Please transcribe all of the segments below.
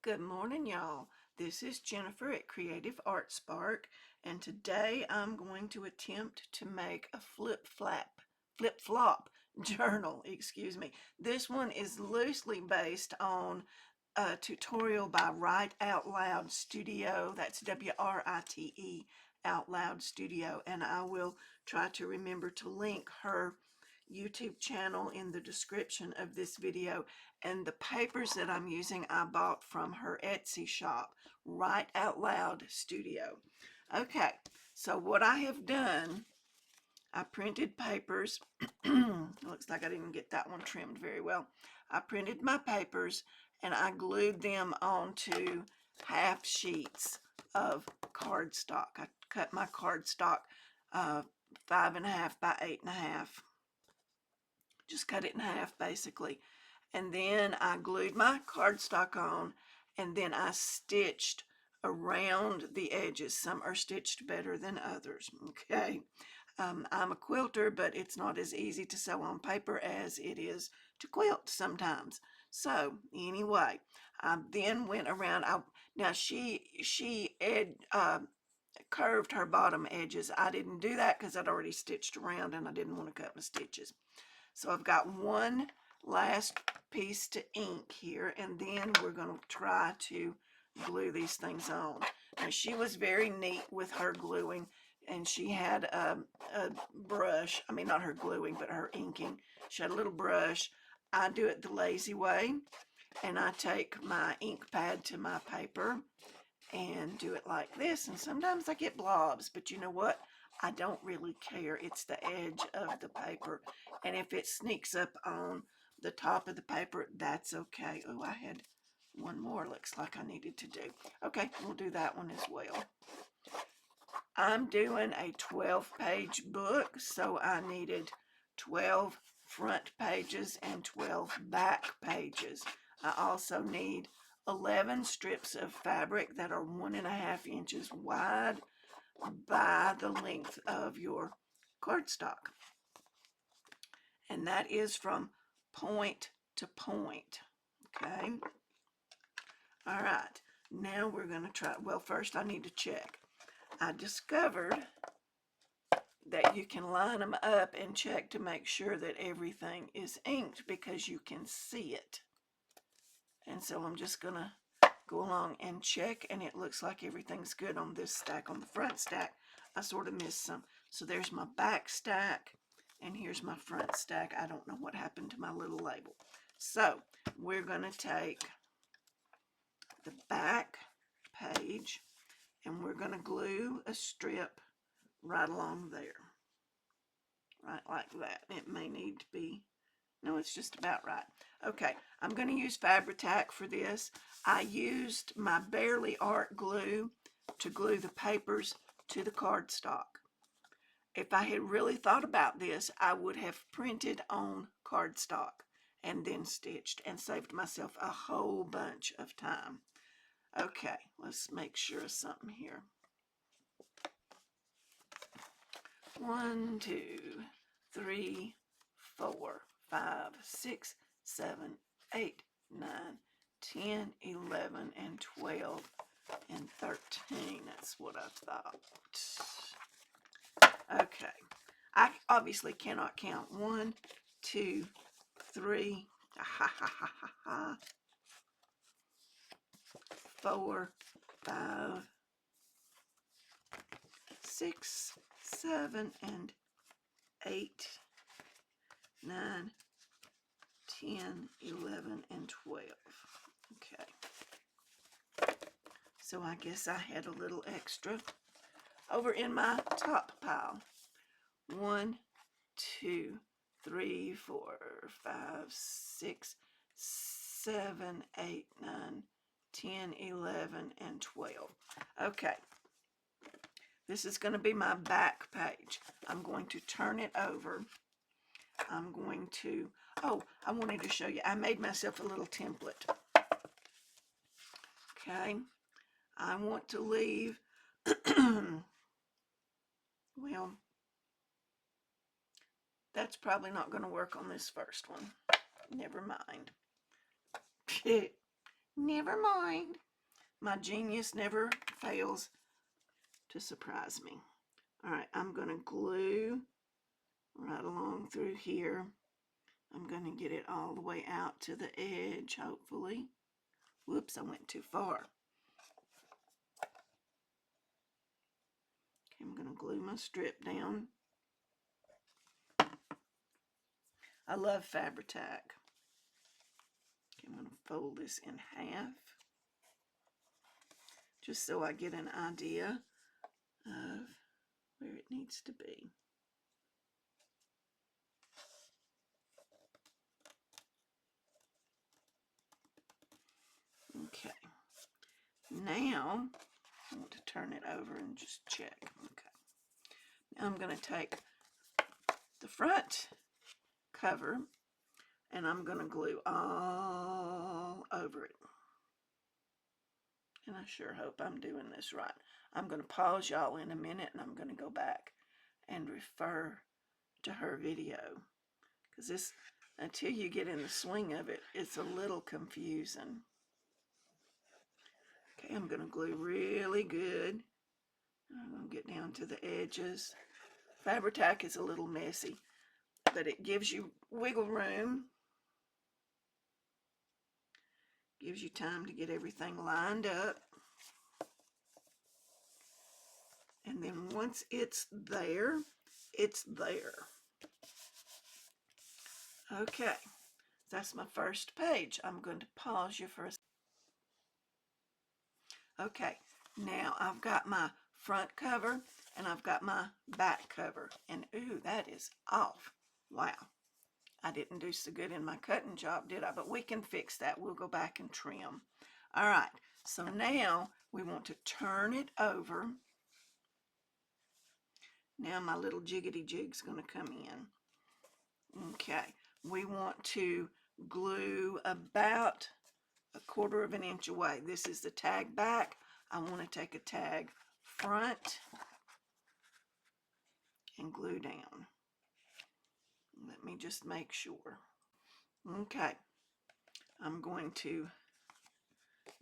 Good morning, y'all. This is Jennifer at Creative Art Spark, and today I'm going to attempt to make a flip flop journal. Excuse me. This one is loosely based on a tutorial by Write Out Loud Studio. That's WRITE Out Loud Studio, and I will try to remember to link her YouTube channel in the description of this video. And the papers that I'm using I bought from her Etsy shop, Write Out Loud Studio. Okay, so what I have done, I printed papers. Looks like I didn't get that one trimmed very well. I printed my papers and I glued them onto half sheets of cardstock. I cut my cardstock 5.5 by 8.5. Just cut it in half basically. And then I glued my cardstock on, and then I stitched around the edges. Some are stitched better than others, okay? I'm a quilter, but it's not as easy to sew on paper as it is to quilt sometimes. So anyway, I then went around. Now she curved her bottom edges. I didn't do that because I'd already stitched around and I didn't want to cut my stitches. So I've got one last piece to ink here, and then we're going to try to glue these things on. Now she was very neat with her gluing, and she had a brush. I mean, not her gluing, but her inking. She had a little brush. I do it the lazy way, and I take my ink pad to my paper and do it like this, and sometimes I get blobs, but you know what? I don't really care. It's the edge of the paper, and if it sneaks up on the top of the paper, that's okay. Oh, I had one more looks like I needed to do. Okay, we'll do that one as well. I'm doing a 12-page book, so I needed 12 front pages and 12 back pages. I also need 11 strips of fabric that are 1.5 inches wide by the length of your cardstock. And that is from point to point. Okay. All right. Now we're going to try. Well, first I need to check. I discovered that you can line them up and check to make sure that everything is inked because you can see it. And so I'm just going to go along and check, and it looks like everything's good on this stack. On the front stack, I sort of missed some. So there's my back stack, and here's my front stack. I don't know what happened to my little label. So we're going to take the back page, and we're going to glue a strip right along there. Right like that. It may need to be, no, it's just about right. Okay, I'm going to use Fabri-Tac for this. I used my Barely Art glue to glue the papers to the cardstock. If I had really thought about this, I would have printed on cardstock and then stitched and saved myself a whole bunch of time. Okay, let's make sure of something here. 1, 2, 3, 4, 5, 6, 7, 8, 9, 10, 11, and 12, and 13. That's what I thought. Okay. I obviously cannot count. 1, 2, 3, 4, 5, 6, 7, and 8, 9, 10, 11, and 12. Okay. So I guess I had a little extra over in my top pile. 1, 2, 3, 4, 5, 6, 7, 8, 9, 10, 11, and 12. Okay. This is going to be my back page. I'm going to turn it over. I'm going to, oh, I wanted to show you. I made myself a little template. Okay. I want to leave, well, that's probably not going to work on this first one. Never mind. Never mind. My genius never fails to surprise me. All right, I'm going to glue right along through here. I'm going to get it all the way out to the edge, hopefully. Whoops, I went too far. Okay, I'm going to glue my strip down. I love Fabri-Tac. Okay, I'm going to fold this in half, just so I get an idea of where it needs to be. Okay, now I want to turn it over and just check. Okay, now I'm going to take the front cover and I'm going to glue all over it. And I sure hope I'm doing this right. I'm going to pause y'all in a minute and I'm going to go back and refer to her video, because this, until you get in the swing of it, it's a little confusing. Okay, I'm going to glue really good. I'm going to get down to the edges. Fabri-Tac is a little messy, but it gives you wiggle room. Gives you time to get everything lined up. And then once it's there, it's there. Okay, that's my first page. I'm going to pause you for a second. Okay, now I've got my front cover and I've got my back cover. And ooh, that is off. Wow. I didn't do so good in my cutting job, did I? But we can fix that. We'll go back and trim. All right, so now we want to turn it over. Now my little jiggity jig's going to come in. Okay, we want to glue about 1/4 of an inch away. This is the tag back. I want to take a tag front and glue down. Let me just make sure. Okay, I'm going to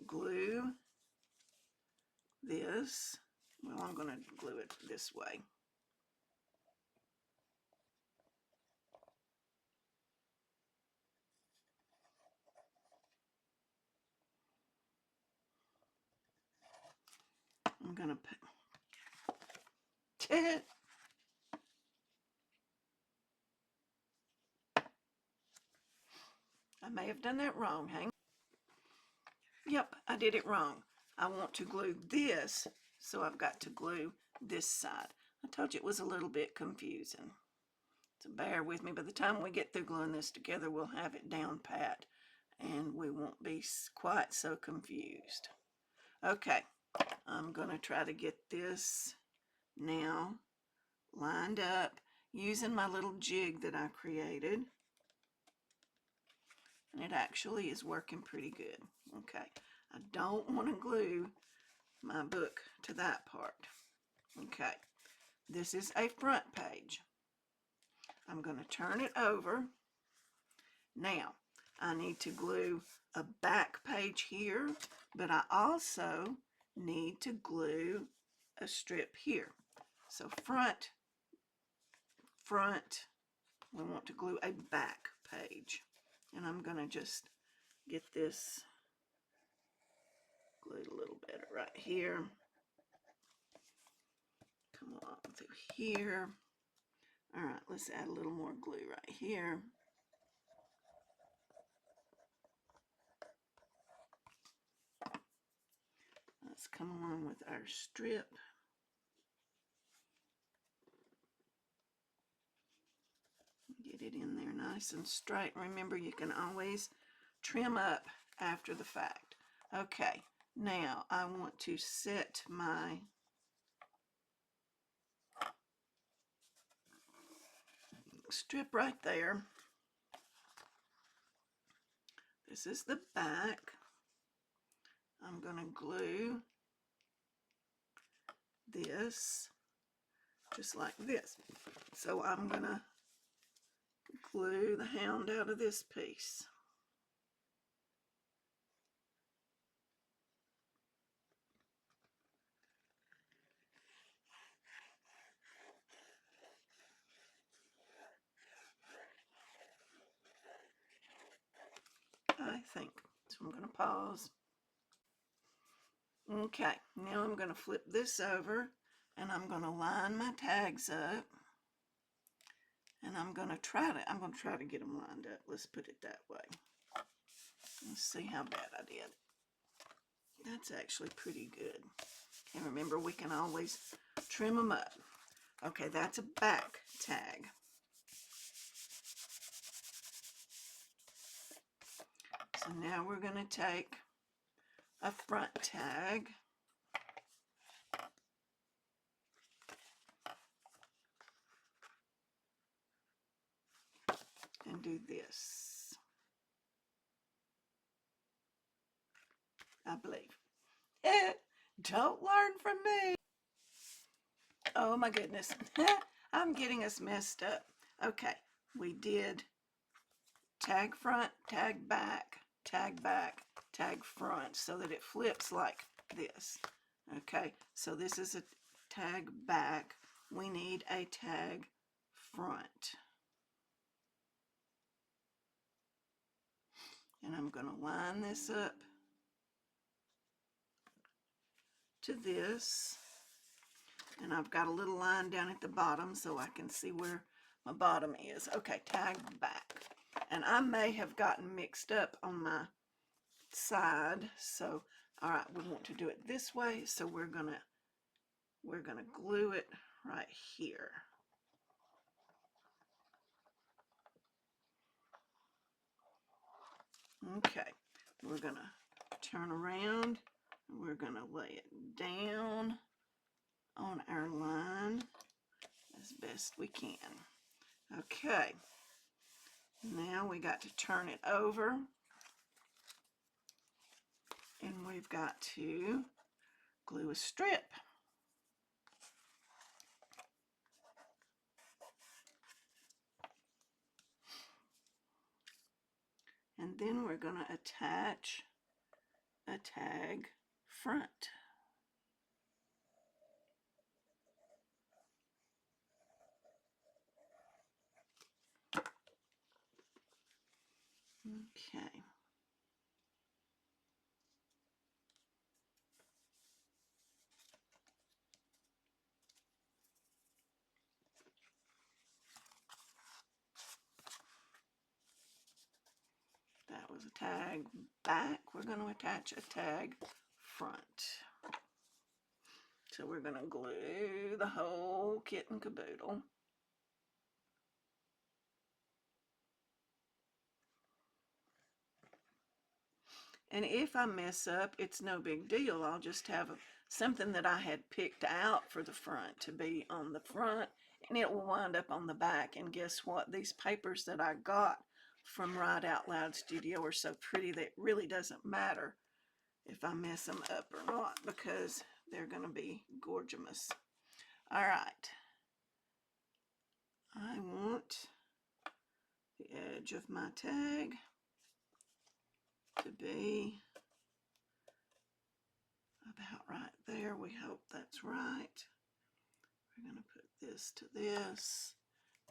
glue this. Well, I'm going to glue it this way. I'm going to put I may have done that wrong. Hang on. Yep, I did it wrong. I want to glue this, so I've got to glue this side. I told you it was a little bit confusing. So bear with me. By the time we get through gluing this together, we'll have it down pat and we won't be quite so confused. Okay, I'm going to try to get this now lined up using my little jig that I created. And it actually is working pretty good. Okay, I don't want to glue my book to that part. Okay, this is a front page. I'm going to turn it over. Now, I need to glue a back page here, but I also need to glue a strip here. So front, we want to glue a back page. And I'm going to just get this glued a little better right here. Come along through here. All right, let's add a little more glue right here. Let's come along with our strip. Get it in there nice and straight. Remember, you can always trim up after the fact. Okay, now I want to set my strip right there. This is the back. I'm going to glue this just like this. So I'm going to glue the hound out of this piece. think. So I'm going to pause. Okay, now I'm going to flip this over and I'm going to line my tags up. And I'm going to try to get them lined up. Let's put it that way. Let's see how bad I did. That's actually pretty good. And remember, we can always trim them up. Okay, that's a back tag. So now we're going to take a front tag. And do this, I believe. Don't learn from me. Oh my goodness. I'm getting us messed up. Okay, we did tag front, tag back, tag back, tag front, so that it flips like this. Okay, so this is a tag back. We need a tag front. And I'm going to line this up to this. And I've got a little line down at the bottom so I can see where my bottom is. Okay, tag back. And I may have gotten mixed up on my side. So, all right, we want to do it this way. So we're gonna glue it right here. Okay, we're gonna turn around and we're gonna lay it down on our line as best we can. Okay, now we got to turn it over and we've got to glue a strip. And then we're going to attach a tag front. Okay. That was a tag back. We're going to attach a tag front. So we're going to glue the whole kit and caboodle. And if I mess up, it's no big deal. I'll just have something that I had picked out for the front to be on the front, and it will wind up on the back. And guess what? These papers that I got from Write Out Loud Studio are so pretty that it really doesn't matter if I mess them up or not, because they're going to be gorgeous. All right. I want the edge of my tag to be about right there. We hope that's right. We're going to put this to this,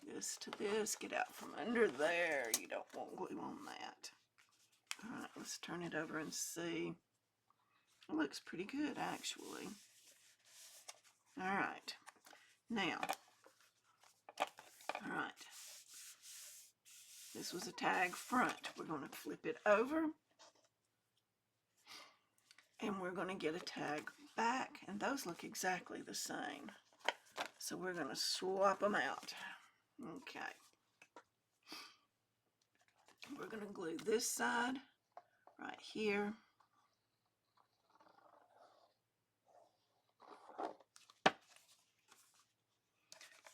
this to this. Get out from under there. You don't want glue on that. All right, let's turn it over and see. It looks pretty good, actually. All right. Now, all right. This was a tag front. We're going to flip it over. And we're going to get a tag back. And those look exactly the same. So we're going to swap them out. Okay. We're going to glue this side right here.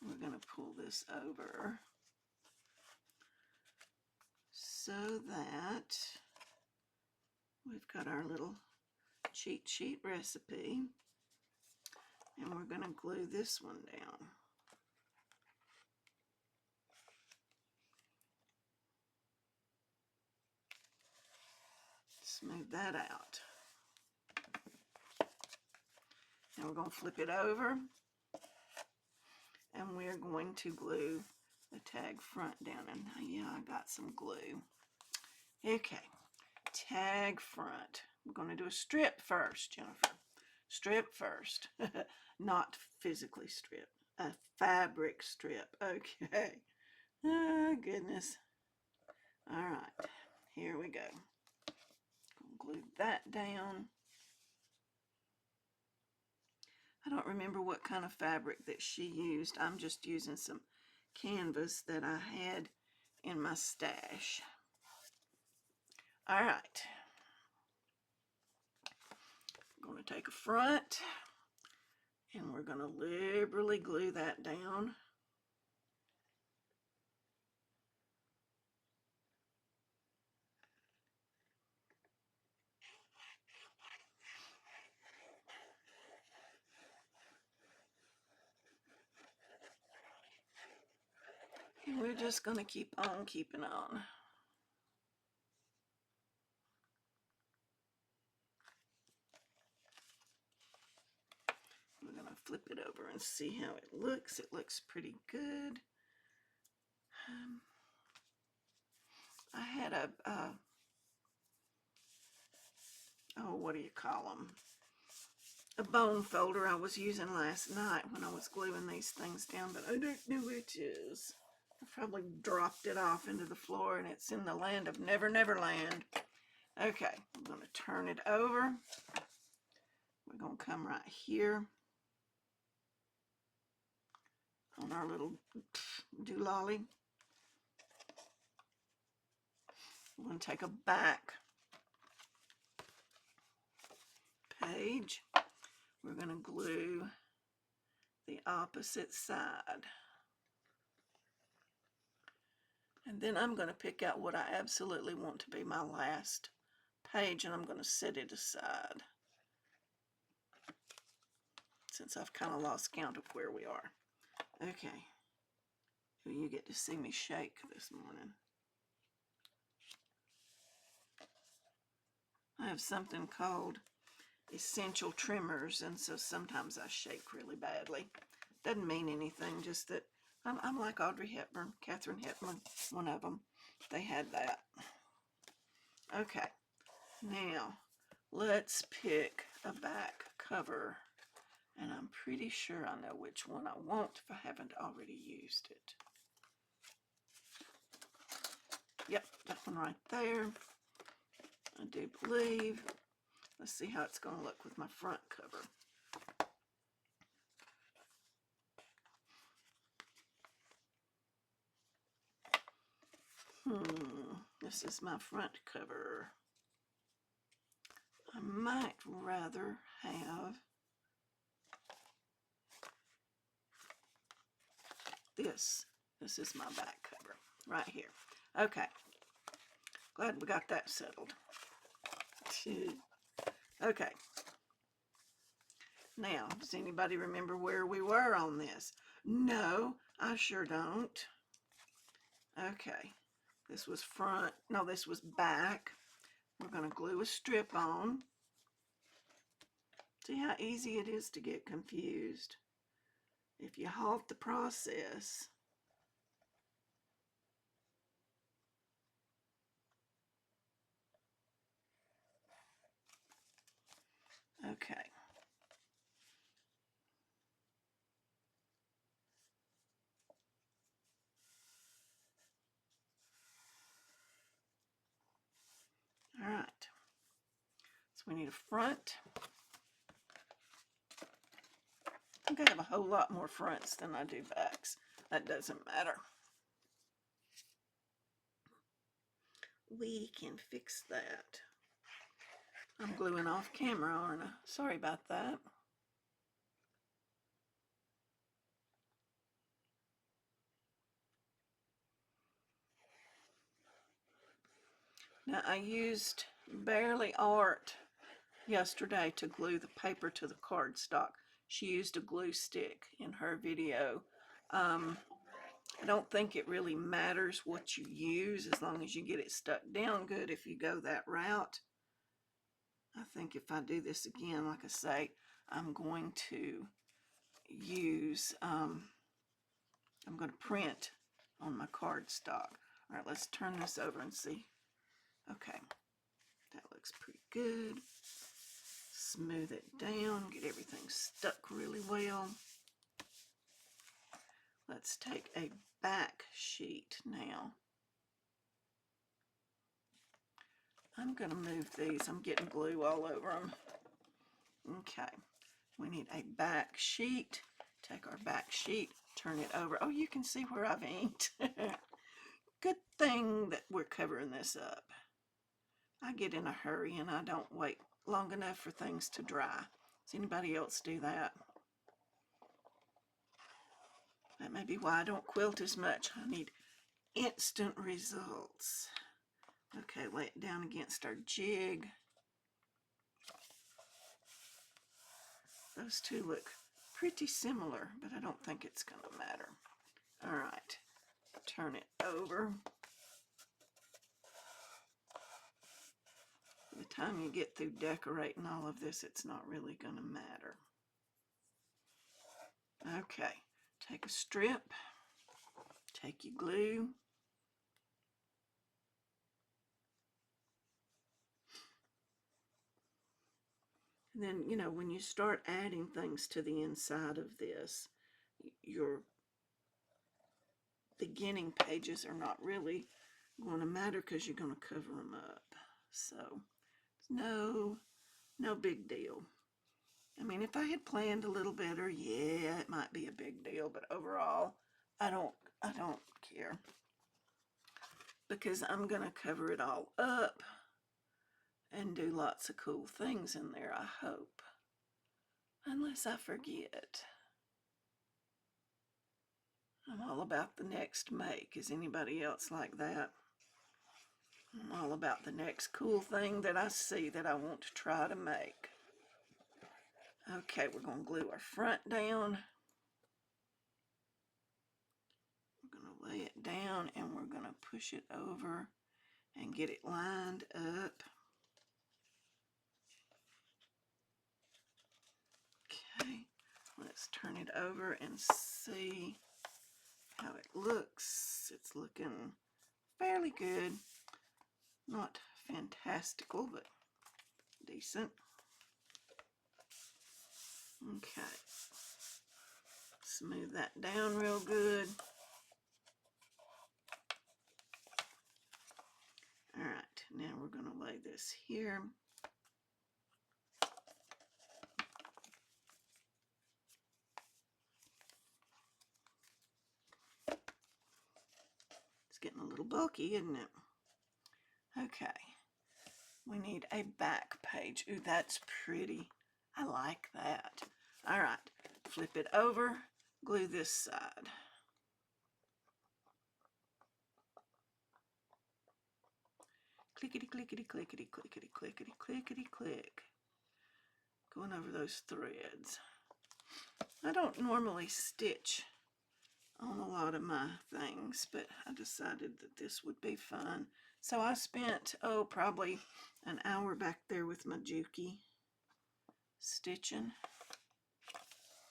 We're going to pull this over so that we've got our little cheat sheet recipe. And we're going to glue this one down. Smooth that out. And we're going to flip it over. And we're going to glue the tag front down. And yeah, I got some glue. Okay, tag front. We're going to do a strip first, Jennifer. Strip first. Not physically strip. A fabric strip. Okay. Oh, goodness. All right. Here we go. Glue that down. I don't remember what kind of fabric that she used. I'm just using some canvas that I had in my stash. All right. I'm going to take a front and we're going to liberally glue that down. And we're just going to keep on keeping on. We're going to flip it over and see how it looks. It looks pretty good. I had oh, what do you call them? A bone folder I was using last night when I was gluing these things down, but I don't know which is. I probably dropped it off into the floor and it's in the land of Never Never Land. Okay, I'm going to turn it over. We're going to come right here on our little doolally. We're going to take a back page. We're going to glue the opposite side. And then I'm going to pick out what I absolutely want to be my last page, and I'm going to set it aside since I've kind of lost count of where we are. Okay. You get to see me shake this morning. I have something called essential tremors, and so sometimes I shake really badly. Doesn't mean anything, just that I'm like Audrey Hepburn, Katharine Hepburn, one of them. They had that. Okay, now let's pick a back cover, and I'm pretty sure I know which one I want if I haven't already used it. Yep, that one right there. I do believe. Let's see how it's going to look with my front cover. This is my front cover. I might rather have this. This is my back cover right here. Okay. Glad we got that settled. Okay. Now, does anybody remember where we were on this? No, I sure don't. Okay. This was front. No, this was back. We're going to glue a strip on. See how easy it is to get confused if you halt the process. Okay. All right. So we need a front. I think I have a whole lot more fronts than I do backs. That doesn't matter. We can fix that. I'm gluing off camera, aren't I? Sorry about that. Now I used Barely Art yesterday to glue the paper to the cardstock. She used a glue stick in her video. I don't think it really matters what you use as long as you get it stuck down good if you go that route. I think if I do this again, like I say, I'm going to use, I'm going to print on my cardstock. All right, let's turn this over and see. Okay, that looks pretty good. Smooth it down, get everything stuck really well. Let's take a back sheet now. I'm going to move these. I'm getting glue all over them. Okay, we need a back sheet. Take our back sheet, turn it over. Oh, you can see where I've inked. Good thing that we're covering this up. I get in a hurry and I don't wait long enough for things to dry. Does anybody else do that? That may be why I don't quilt as much. I need instant results. Okay, lay it down against our jig. Those two look pretty similar, but I don't think it's going to matter. All right, turn it over. By the time you get through decorating all of this, it's not really going to matter. Okay, take a strip, take your glue, and then, you know, when you start adding things to the inside of this, your beginning pages are not really going to matter because you're going to cover them up. So, no big deal. I mean, if I had planned a little better, yeah, it might be a big deal, but overall, I don't care, because I'm going to cover it all up and do lots of cool things in there, I hope. Unless I forget. I'm all about the next make. Is anybody else like that? I'm all about the next cool thing that I see that I want to try to make. Okay, we're going to glue our front down. We're going to lay it down and we're going to push it over and get it lined up. Okay, let's turn it over and see how it looks. It's looking fairly good. Not fantastical, but decent. Okay. Smooth that down real good. All right, now we're going to lay this here. It's getting a little bulky, isn't it? Okay. We need a back page. Ooh, that's pretty. I like that. All right, flip it over, glue this side. Clickety, clickety, clickety, clickety, clickety, clickety, click. Going over those threads. I don't normally stitch on a lot of my things, but I decided that this would be fun. So I spent, probably an hour back there with my Juki stitching.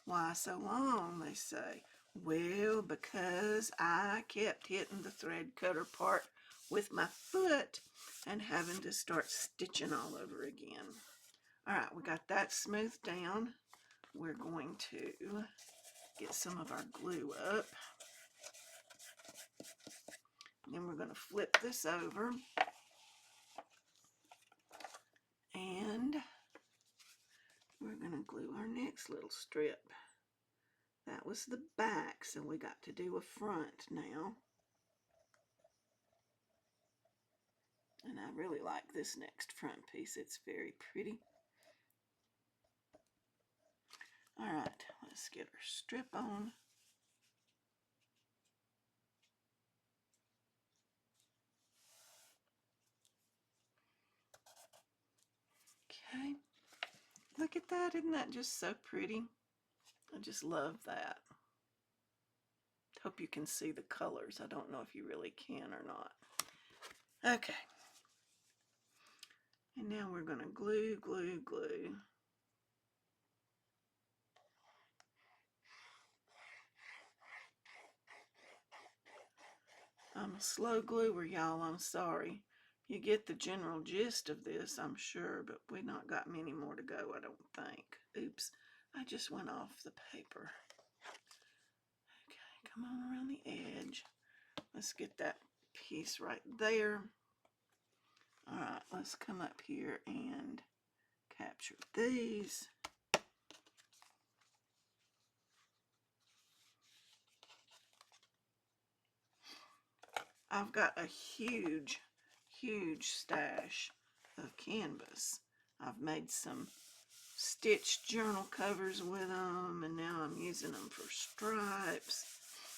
Why so long, they say. Well, because I kept hitting the thread cutter part with my foot and having to start stitching all over again. All right, we got that smoothed down. We're going to get some of our glue up. Then we're going to flip this over. And we're going to glue our next little strip. That was the back, so we got to do a front now. And I really like this next front piece. It's very pretty. All right, let's get our strip on. Okay, look at that. Isn't that just so pretty? I just love that. Hope you can see the colors. I don't know if you really can or not. Okay. And now we're going to glue, glue, glue. I'm a slow gluer, y'all. I'm sorry. You get the general gist of this, I'm sure, but we not got many more to go, I don't think. Oops, I just went off the paper. Okay, come on around the edge. Let's get that piece right there. All right, let's come up here and capture these. I've got a huge stash of canvas. I've made some stitched journal covers with them, and now I'm using them for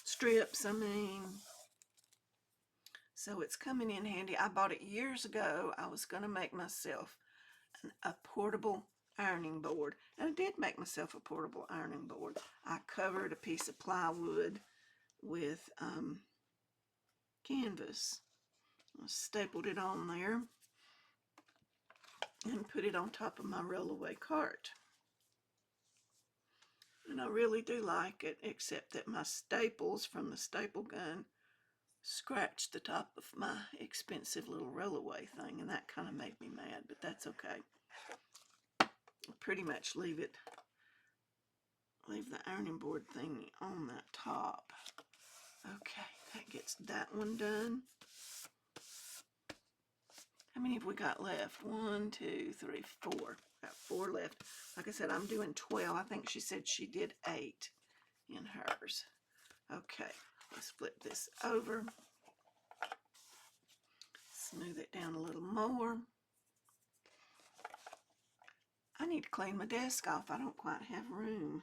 strips, I mean. So it's coming in handy. I bought it years ago. I was going to make myself a portable ironing board, and I did make myself a portable ironing board. I covered a piece of plywood with canvas. I stapled it on there and put it on top of my rollaway cart. And I really do like it, except that my staples from the staple gun scratched the top of my expensive little rollaway thing, and that kind of made me mad, but that's okay. I'll pretty much leave the ironing board thing on that top. Okay, that gets that one done. How many have we got left? 1, 2, 3, 4. Got 4 left. Like I said, I'm doing 12. I think she said she did 8 in hers. Okay, let's flip this over. Smooth it down a little more. I need to clean my desk off. I don't quite have room.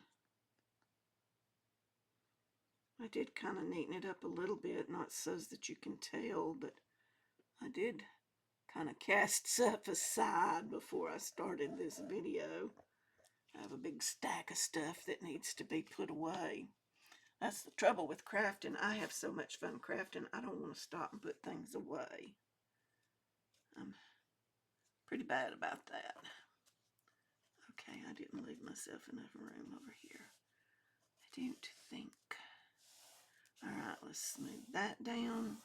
I did kind of neaten it up a little bit, not so that you can tell, but I did kind of cast stuff aside before I started this video. I have a big stack of stuff that needs to be put away. That's the trouble with crafting. I have so much fun crafting, I don't want to stop and put things away. I'm pretty bad about that. Okay, I didn't leave myself enough room over here, I don't think. All right, let's smooth that down.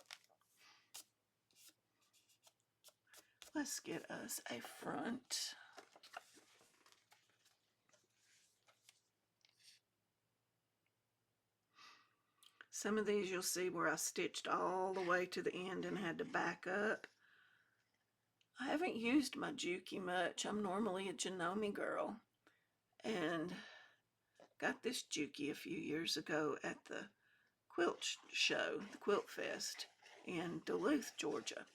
Let's get us a front. Some of these you'll see where I stitched all the way to the end and had to back up. I haven't used my Juki much. I'm normally a Janome girl, and got this Juki a few years ago at the quilt show, the Quilt Fest in Duluth, Georgia.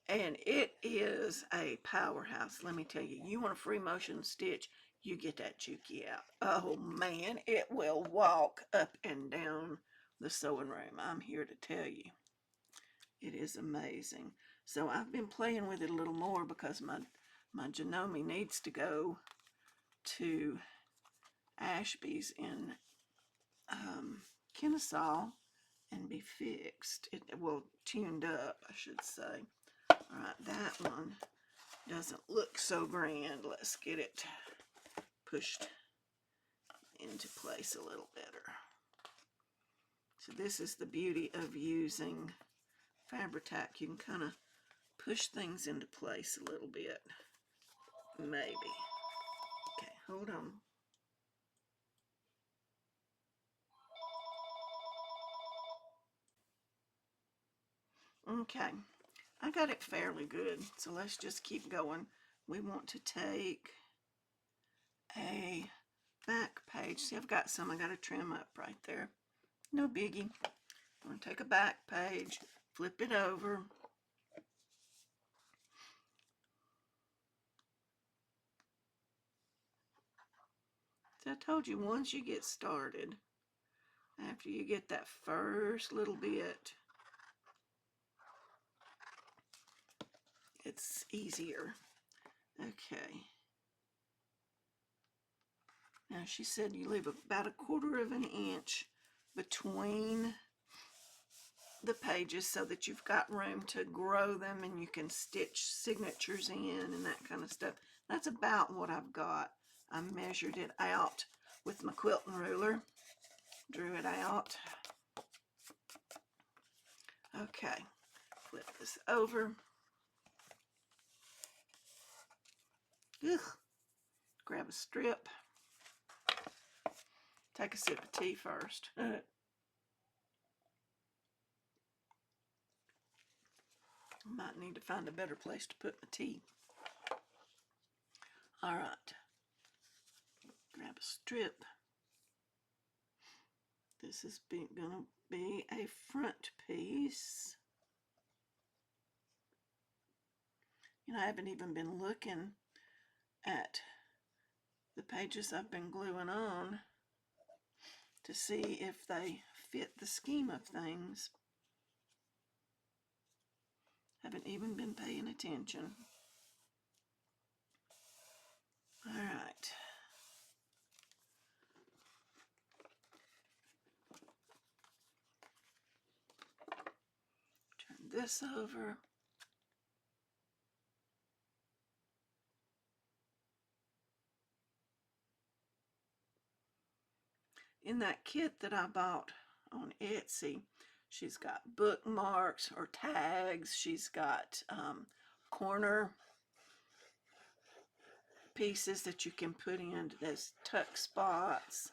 And it is a powerhouse, let me tell you. You want a free motion stitch, you get that Juki out. Oh man, it will walk up and down the sewing room. I'm here to tell you. It is amazing. So I've been playing with it a little more because my Janome needs to go to Ashby's in Kennesaw and be fixed. Tuned up, I should say. All right, that one doesn't look so grand. Let's get it pushed into place a little better. So this is the beauty of using Fabri-Tac. You can kind of push things into place a little bit. Maybe. Okay, hold on. Okay, I got it fairly good, so let's just keep going. We want to take a back page. See, I've got some I got to trim up right there. No biggie. I'm going to take a back page, flip it over. So I told you, once you get started, after you get that first little bit, it's easier. Okay. Now she said you leave about 1/4 of an inch between the pages so that you've got room to grow them and you can stitch signatures in and that kind of stuff. That's about what I've got. I measured it out with my quilting ruler, drew it out. Okay, flip this over. Ugh. Grab a strip. Take a sip of tea first. Might need to find a better place to put my tea. All right. Grab a strip. This is gonna be a front piece. You know, I haven't even been looking at the pages I've been gluing on to see if they fit the scheme of things. Haven't even been paying attention. All right. Turn this over. In that kit that I bought on Etsy, she's got bookmarks or tags. She's got corner pieces that you can put in as tuck spots,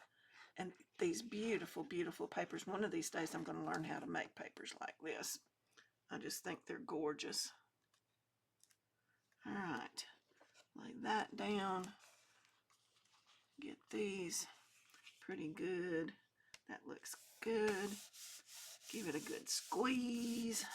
and these beautiful, beautiful papers. One of these days I'm going to learn how to make papers like this. I just think they're gorgeous. All right, lay that down. Get these pretty good. That looks good. Give it a good squeeze.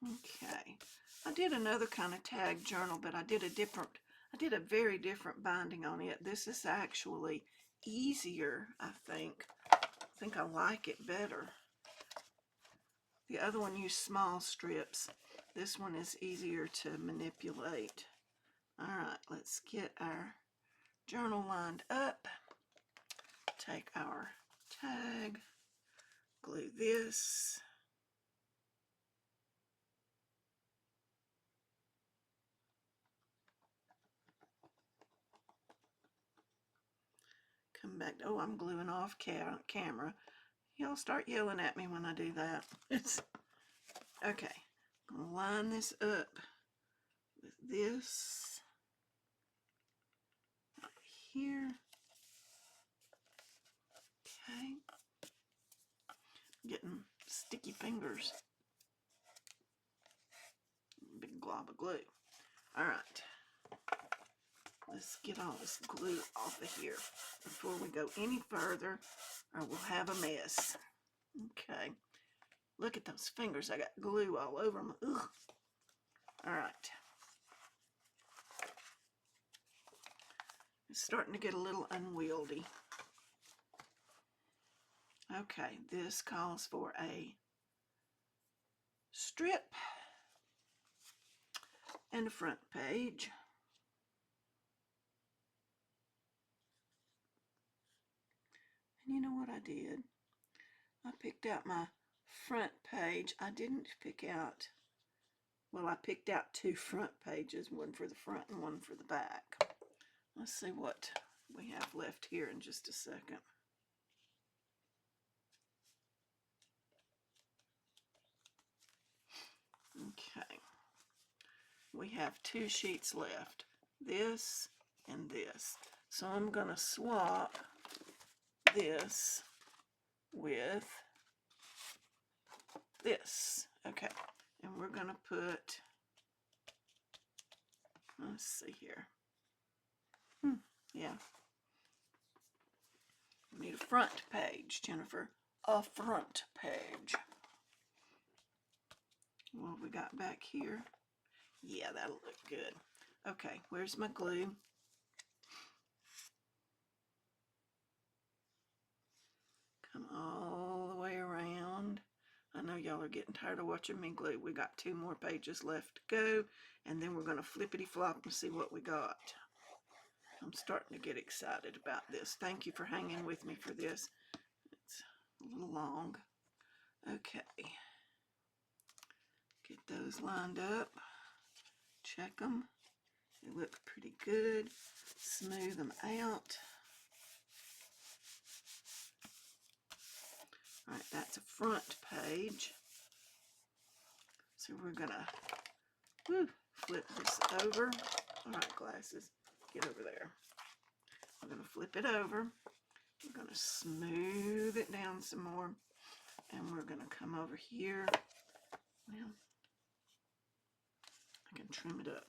Okay, I did another kind of tag journal, but I did a very different binding on it. This is actually easier, I think. I think I like it better. The other one used small strips. This one is easier to manipulate. All right, let's get our journal lined up. Take our tag, glue this. Come back. Oh, I'm gluing off camera. Y'all start yelling at me when I do that. Okay. I'm going to line this up with this right here. Okay. Getting sticky fingers. Big glob of glue. All right. Let's get all this glue off of here before we go any further, or we'll have a mess. Okay. Look at those fingers. I got glue all over them. Ugh. All right. It's starting to get a little unwieldy. Okay, this calls for a strip and a front page. And you know what I did? I picked out my front page. I didn't pick out, well, I picked out two front pages, one for the front and one for the back. Let's see what we have left here in just a second. Okay, we have two sheets left, this and this. So I'm going to swap this with this. Okay, and we're going to put, let's see here. Yeah. We need a front page, Jennifer. A front page. What we got back here? Yeah, that'll look good. Okay, where's my glue? Come all the way around. I know y'all are getting tired of watching me glue. We got two more pages left to go, and then we're going to flippity flop and see what we got. I'm starting to get excited about this. Thank you for hanging with me for this. It's a little long. Okay. Get those lined up. Check them. They look pretty good. Smooth them out. All right, that's a front page. So we're gonna Whew. Flip this over. All right, glasses, get over there. We're going to flip it over. We're going to smooth it down some more. And we're going to come over here. Well, I can trim it up.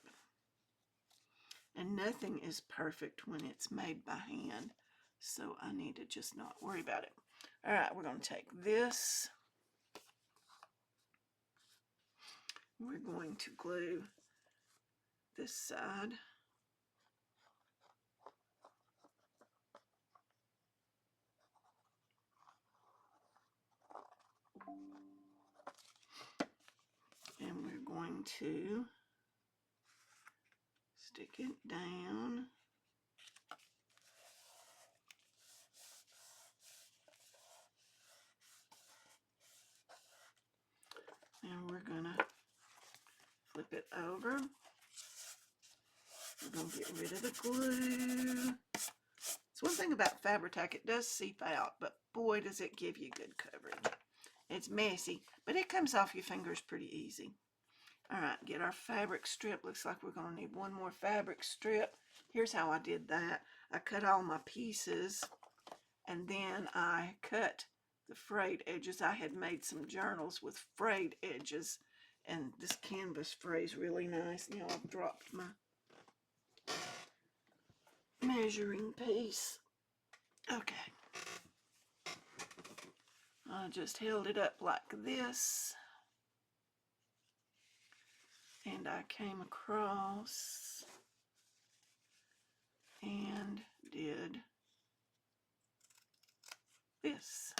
And nothing is perfect when it's made by hand, so I need to just not worry about it. All right, we're going to take this. We're going to glue this side. And we're going to stick it down. And we're going to flip it over. We're going to get rid of the glue. It's one thing about Fabri-Tac, it does seep out, but boy does it give you good coverage. It's messy, but it comes off your fingers pretty easy. All right, get our fabric strip. Looks like we're going to need one more fabric strip. Here's how I did that. I cut all my pieces, and then I cut the frayed edges. I had made some journals with frayed edges, and this canvas frays really nice. Now I've dropped my measuring piece. Okay. I just held it up like this, and I came across and did this.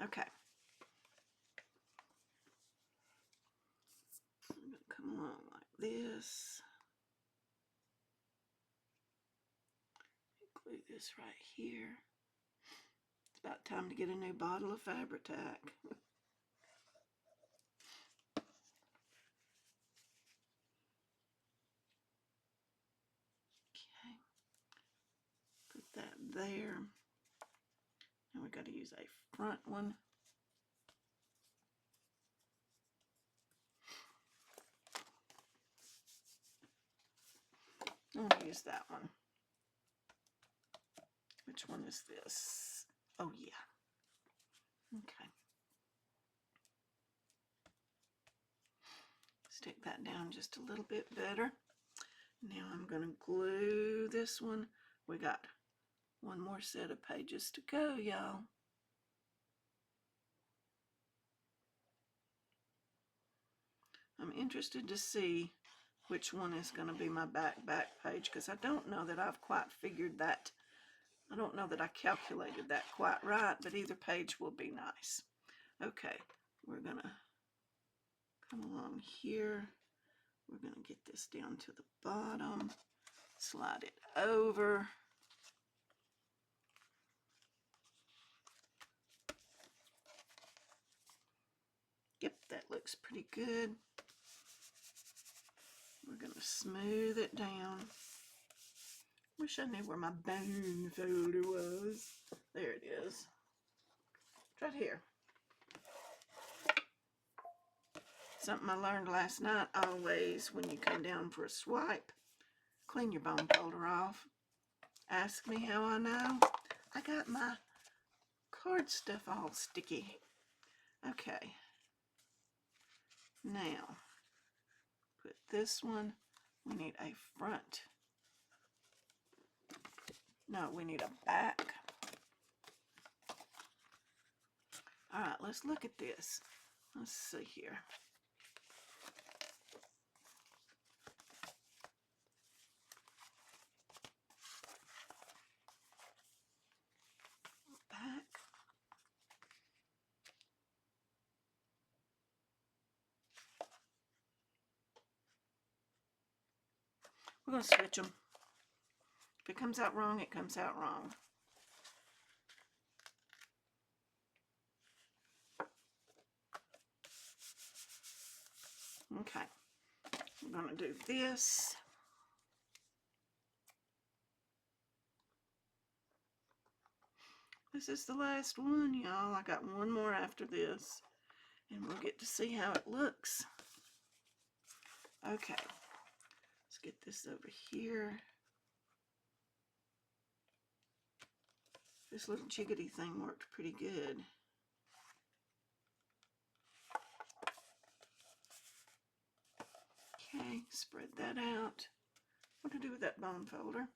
Okay. I'm going to come along like this. Glue this right here. It's about time to get a new bottle of Fabri-Tac. Okay. Put that there. Now we got to use a front one. I'm going to use that one. Which one is this? Oh, yeah. Okay. Stick that down just a little bit better. Now I'm going to glue this one. We got one more set of pages to go, y'all. I'm interested to see which one is going to be my back page, because I don't know that I've quite figured that. I don't know that I calculated that quite right, but either page will be nice. Okay, we're going to come along here. We're going to get this down to the bottom, slide it over. Yep, that looks pretty good. We're going to smooth it down. Wish I knew where my bone folder was. There it is. It's right here. Something I learned last night, always when you come down for a swipe, clean your bone folder off. Ask me how I know. I got my card stuff all sticky. Okay. Now, put this one. We need a front. No, we need a back. All right, let's look at this. Let's see here. Back. We're going to switch them. If it comes out wrong, it comes out wrong. Okay, we're going to do this. This is the last one, y'all. I got one more after this. and we'll get to see how it looks. Okay, let's get this over here. This little jiggity thing worked pretty good. Okay, spread that out. What to do with that bone folder?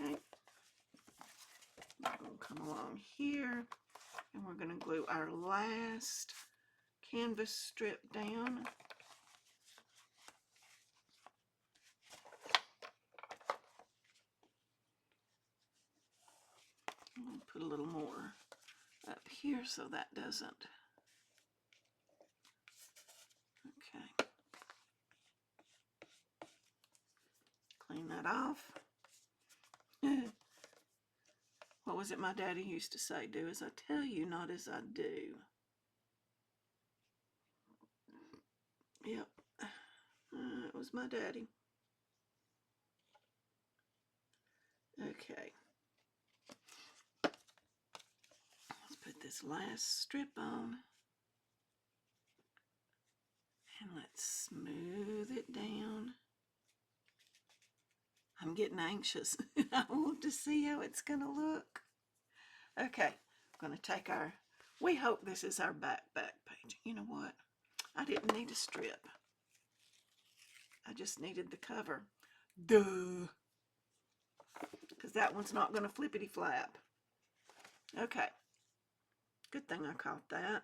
Okay, we're going to come along here, and we're going to glue our last canvas strip down. I'll put a little more up here so that doesn't. Okay. Clean that off. What was it my daddy used to say? Do as I tell you, not as I do. Yep. It was my daddy. Okay. Let's put this last strip on. And let's smooth it down. I'm getting anxious. I want to see how it's going to look. Okay, I'm going to take our, we hope this is our back page. You know what? I didn't need a strip. I just needed the cover. Duh. Because that one's not going to flippity flap. Okay. Good thing I caught that.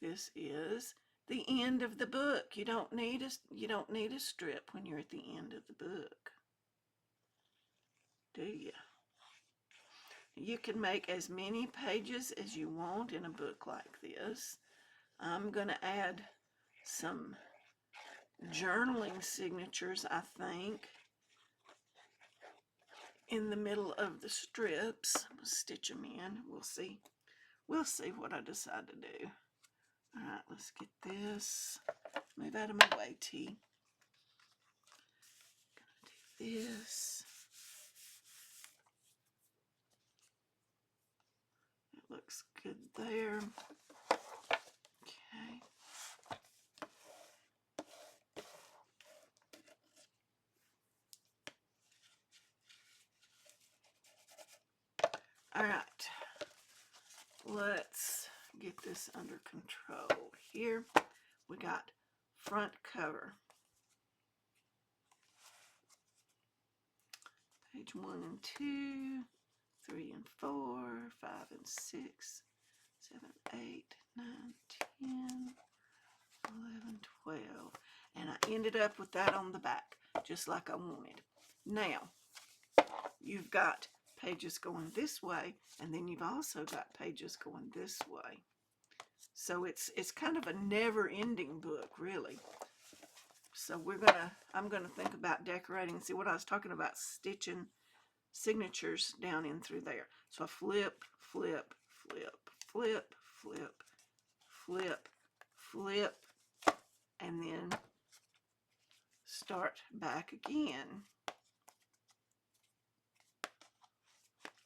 This is the end of the book. You don't need a strip when you're at the end of the book. Do you? You can make as many pages as you want in a book like this. I'm going to add some journaling signatures, I think, in the middle of the strips. I'm going to stitch them in. We'll see. We'll see what I decide to do. All right, let's get this. Move out of my way, T. Gonna do this. It looks good there. Okay. All right. Let's get this under control. Here we got front cover. Page 1 and 2, 3 and 4, 5 and 6, 7, 8, 9, 10, 11, 12. And I ended up with that on the back, just like I wanted. Now, you've got pages going this way, and then you've also got pages going this way. So it's kind of a never-ending book, really. So I'm gonna think about decorating. See what I was talking about, stitching signatures down in through there. So I flip, flip, flip, flip, flip, flip, flip, and then start back again.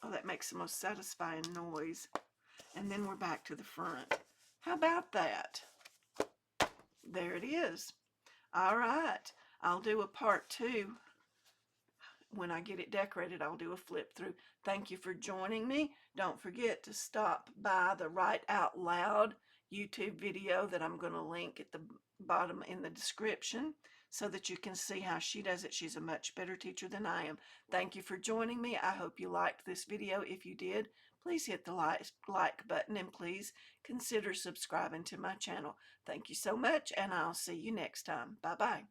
Oh, that makes the most satisfying noise. And then we're back to the front. How about that? There it is. All right, I'll do a part 2. When I get it decorated, I'll do a flip through. Thank you for joining me. Don't forget to stop by the Write Out Loud YouTube video that I'm going to link at the bottom in the description so that you can see how she does it. She's a much better teacher than I am. Thank you for joining me. I hope you liked this video. If you did, please hit the like button and please consider subscribing to my channel. Thank you so much, and I'll see you next time. Bye-bye.